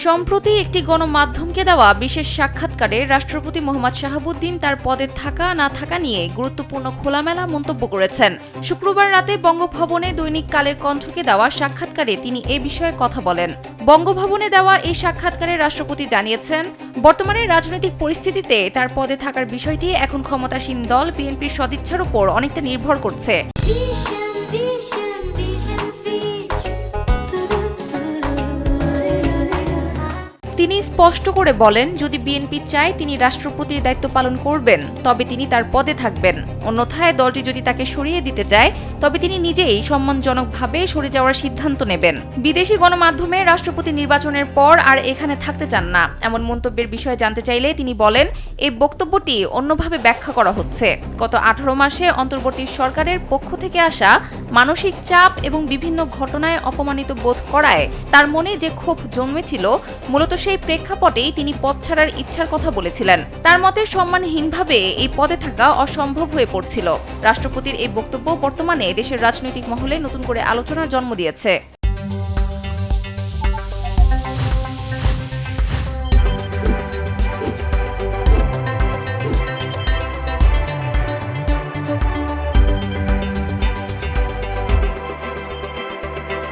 সম্প্রতি একটি গণমাধ্যমকে দেওয়া বিশেষ সাক্ষাৎকারে রাষ্ট্রপতি মোহাম্মদ শাহাবুদ্দিন তার পদে থাকা না থাকা নিয়ে গুরুত্বপূর্ণ খোলামেলা মন্তব্য করেছেন। শুক্রবার রাতে বঙ্গভবনে দৈনিক কালের কণ্ঠকে দেওয়া সাক্ষাৎকারে তিনি এ বিষয়ে কথা বলেন। বঙ্গভবনে দেওয়া এই সাক্ষাৎকারে রাষ্ট্রপতি জানিয়েছেন, বর্তমানে রাজনৈতিক পরিস্থিতিতে তার পদে থাকার বিষয়টি এখন ক্ষমতাসীন দল বিএনপির সদিচ্ছার উপর অনেকটা নির্ভর করছে। তিনি স্পষ্ট করে বলেন, যদি বিএনপি চায় তিনি রাষ্ট্রপতির দায়িত্ব পালন করবেন, তবে তিনি তার পদে থাকবেন। অন্যথায় দলটি যদি তাকে সরিয়ে দিতে চায়, তবে তিনি নিজেই সম্মানজনকভাবে সরে যাওয়ার সিদ্ধান্ত নেবেন। বিদেশি গণমাধ্যমে রাষ্ট্রপতি নির্বাচনের পর আর এখানে থাকতে চান না এমন মন্তব্যের বিষয়ে জানতে চাইলে তিনি বলেন, এই বক্তব্যটি অন্যভাবে ব্যাখ্যা করা হচ্ছে। গত 18 মাসে অন্তর্বর্তী সরকারের পক্ষ থেকে আসা মানসিক চাপ এবং বিভিন্ন ঘটনায় অপমানিত বোধ করায় তার মনে যে ক্ষোভ জন্মেছিল, মূলত সেই প্রেক্ষাপটেই তিনি পদ ছাড়ার ইচ্ছার কথা বলেছিলেন। তার মতে সম্মানহীনভাবে এই পদে থাকা অসম্ভব হয়ে পড়ছিল। রাষ্ট্রপতির এই বক্তব্য বর্তমানে দেশের রাজনৈতিক মহলে নতুন করে আলোচনার জন্ম দিয়েছে।